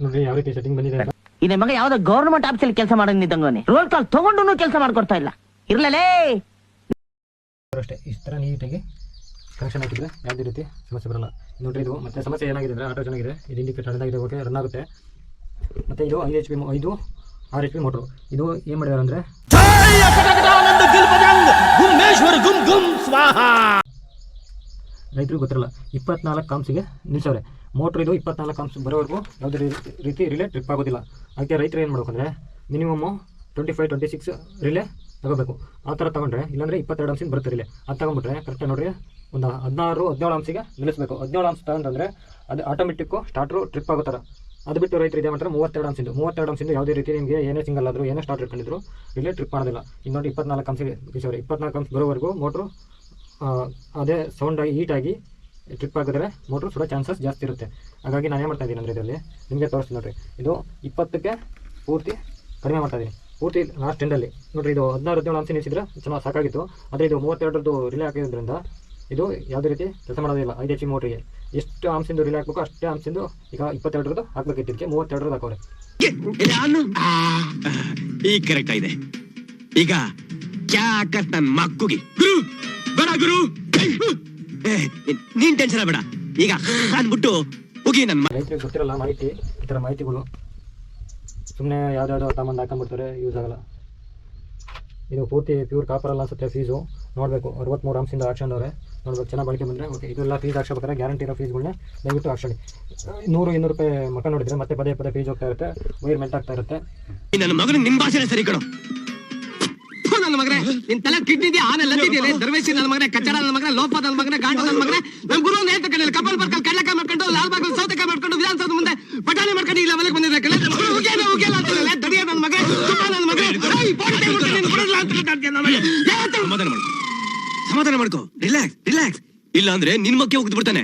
ನೋಡ್ರಿ ಯಾವ ರೀತಿ ಸೆಟ್ಟಿಂಗ್ ಬಂದಿದೆ ಅಂತ. ಈ ಮಗ ಯಾವ್ದೋ ಗವರ್ನಮೆಂಟ್ ಆಫೀಸಲ್ಲಿ ಕೆಲಸ ಮಾಡೋನಿದ್ದಂಗವನೇ ರೋಲ್ ಕಾಲ್ ತಗೊಂಡು ಕೆಲಸ ಮಾಡ್ಕೊಡ್ತಾ ಇಲ್ಲ. ಇರ್ಲೇ ಅಷ್ಟೇ ಇಷ್ಟ ಥರ ನೀಟಾಗಿ ಕನೆಕ್ಷನ್ ಹಾಕಿದ್ರೆ ಯಾವುದೇ ರೀತಿ ಸಮಸ್ಯೆ ಬರಲ್ಲ. ನೋಡ್ರಿ ಇದು ಮತ್ತೆ ಸಮಸ್ಯೆ ಏನಾಗಿದೆ ಅಂದರೆ ಆಟೋ ಚೆನ್ನಾಗಿದೆ, ಇದು ಇಂಡಿಕೇಟರ್ ರನ್ ಓಕೆ ರನ್ ಆಗುತ್ತೆ. ಮತ್ತು ಇದು 5 HP 6 HP ಮೋಟ್ರು. ಇದು ಏನು ಮಾಡಿದಾರೆ ಅಂದರೆ ರೈತರಿಗೆ ಗೊತ್ತಿರಲ್ಲ 24 ಕಾಮ್ಸಿಗೆ ನಿಲ್ಸವ್ರೆ ಮೋಟ್ರ್. ಇದು 24 ಕಾಮ್ಸ್ ಬರೋವರೆಗೂ ಯಾವುದೇ ರೀತಿ ರಿಲೇ ಟ್ರಿಪ್ ಆಗೋದಿಲ್ಲ. ಅದಕ್ಕೆ ರೈತರು ಏನು ಮಾಡಬೇಕು ಅಂದರೆ ಮಿನಿಮಮ್ಮು 25-26 ರಿಲೇ ತಗೋಬೇಕು. ಆ ಥರ ತೊಗೊಂಡ್ರೆ ಇಲ್ಲಾಂದರೆ 22 ಅಂಶಿಂದ ಬರುತ್ತೆ ರಿಲೇ. ಅದು ತೊಗೊಂಡ್ಬಿಟ್ರೆ ಕರೆಕ್ಟಾಗಿ ನೋಡಿರಿ ಒಂದು 16-17 ಅಂಶಿಗೆ ನಿಲ್ಲಿಸಬೇಕು. 17 ಅಂಶ ಅಂತಂದರೆ ಅದು ಆಟೋಮೆಟಿಕ್ಕು ಸ್ಟಾರ್ಟ್ರು ಟ್ರಿಪ್ ಆಗೋ ಥರ. ಅದು ಬಿಟ್ಟು ರೈತರು ಇದೆ ಮಾಡ್ತಾರೆ 32 ಅಂಶಿಂದ ಯಾವುದೇ ರೀತಿ ನಿಮಗೆ ಏನೇ ಸಿಂಗಲ್ ಆದರೂ ಏನೇ ಸ್ಟಾರ್ಟ್ ಇಟ್ಕೊಂಡಿದ್ರು ರಿಲೇ ಟ್ರಿಪ್ ಮಾಡೋದಿಲ್ಲ. ಈಗ ನೋಡಿ 24 ಅಂಶಿಗೆ ಬಿಸವ್ರೆ 24 ಅಂಶ ಬರೋವರೆಗೂ ಮೋಟ್ರು ಅದೇ ಸೌಂಡಾಗಿ ಹೀಟಾಗಿ ಟ್ರಿಪ್ ಆಗಿದ್ರೆ ಮೋಟ್ರು ಸುಡೋ ಚಾನ್ಸಸ್ ಜಾಸ್ತಿ ಇರುತ್ತೆ. ಹಾಗಾಗಿ ನಾನು ಏನು ಮಾಡ್ತಾ ಇದ್ದೀನಿ ಅಂದರೆ ಇದರಲ್ಲಿ ನಿಮಗೆ ತೋರಿಸ್ತೀನಿ ನೋಡಿರಿ. ಇದು 20ಕ್ಕೆ ಪೂರ್ತಿ ಕಡಿಮೆ ಮಾಡ್ತಾ ಇದ್ದೀನಿ, ಪೂರ್ತಿ ಲಾಸ್ಟ್ ಎಂಡಲ್ಲಿ ನೋಡಿರಿ. ಇದು 16-17 ಅಂಶ ನಿಲ್ಲಿಸಿದ್ರೆ ಚೆನ್ನಾಗಿ ಸಾಕಾಗಿತ್ತು. ಆದರೆ ಇದು 32ರದ್ದು ರಿಲೇ ಹಾಕಿದ್ರಿಂದ ಇದು ಯಾವುದೇ ರೀತಿ ಕೆಲಸ ಮಾಡೋದಿಲ್ಲ. 5 HP ಮೋಟ್ರಿಗೆ ಎಷ್ಟು ಅಂಶದಿಂದ ರಿಲೇ ಹಾಕಬೇಕು ಅಷ್ಟೇ ಅಂಶದಿಂದ ಈಗ 22ರದ್ದು ಹಾಕ್ಬೇಕಿತ್ತು. ಇದಕ್ಕೆ 32ರದ್ದು ಹಾಕೋರೆ. ಈಗ ಕರೆಕ್ಟ್ ಆಗಿದೆ. ಈಗ ಕ್ಯಾಕತ್ ನನ್ನ ಮಕ್ಕುಗೆ ಗುರು ಬೇಡ ಗುರು, ನೀನ್ ಟೆನ್ಷನ್ ಬೇಡ. ಈಗ ಅಂದ್ಬಿಟ್ಟು ಹೋಗಿ ನನ್ನ ರೈತರಿಗೆ ಗೊತ್ತಿರಲ್ಲ ಮಾಹಿತಿ, ಈ ಥರ ಮಾಹಿತಿಗಳು ಸುಮ್ಮನೆ ಯಾವುದಾದ್ರು ತಗೊಂಡು ಹಾಕೊಂಡ್ಬಿಡ್ತಾರೆ, ಯೂಸ್ ಆಗಲ್ಲ. ಇದು ಪೂರ್ತಿ ಪ್ಯೂರ್ ಕಾಪರ್ ಅಲ್ಲ ಅನ್ಸುತ್ತೆ. ಫೀಸು ನೋಡಬೇಕು 63 ಅಂಶದಿಂದ ಹಾಕ್ಸಂಡವ್ರೆ. ನೋಡ್ಬೇಕು ಚೆನ್ನಾಗಿ ಬಳಕೆ ಬಂದರೆ ಓಕೆ. ಇದೆಲ್ಲ ಫೀಸ್ ಹಾಕ್ಸ್ಬೇಕಾದ್ರೆ ಗ್ಯಾರಂಟಿ ಇರೋ ಫೀಸ್ಗಳನ್ನ ದಯವಿಟ್ಟು ಹಾಕ್ಸೋಣ. 100-200 ರೂಪಾಯಿ ಮಕ್ಕ ನೋಡಿದರೆ ಮತ್ತೆ ಪದೇ ಫೀಸ್ ಹೋಗ್ತಾ ಇರುತ್ತೆ, ವೈರ್ ಮೆಲ್ಟ್ ಆಗ್ತಾ ಇರುತ್ತೆ. ನನ್ನ ಮಗನ ನಿಮ್ಮ ಭಾಷೆನೇ ಸರಿ ಕಣೋ. ನನ್ನ ಮಗನೇ ನಿನ್ ತಲೆ ಕಿಡ್ನಿ ಆನೆಲ್ಲ ದರ್ವೇಶಿ ನನ್ನ ಮಗನೇ, ಕಚ್ಚಡ ನನ್ನ ಮಗನೇ, ಲೋಪ ನನ್ನ ಮಗನೇ, ಗಾಂಡ ನನ್ನ ಮಗನೇ. ನಮ್ಮ ಗುರು ನೇತ ಕಡೆ ಕಪಲ್ ಬರ್ಕಲ್ ಕಡ್ಲಕಾಯಿ ಮಾಡ್ಕೊಂಡು ಲಾಲ್ಬಾಗ್ ಸೌತೆಕಾಯಿ ಮಾಡ್ಕೊಂಡು ವಿಧಾನಸೌಧ ಮುಂದೆ ಪಟಾಣಿ ಮಾಡ್ಕೊಂಡು ಇಲ್ಲ ಮನೆಗೆ ಬಂದಿದ್ದೆ ದಡಿಯ ನನ್ನ ಮಗನೇ, ನನ್ನ ಮಗನೇ. ಸಮಾಧಾನ ಮಾಡ್ಕೋ, ಇಲ್ಲ ಅಂದ್ರೆ ನಿನ್ ಮಕ್ಕೆ ಹೋಗ್ದು ಬಿಡ್ತಾನೆ.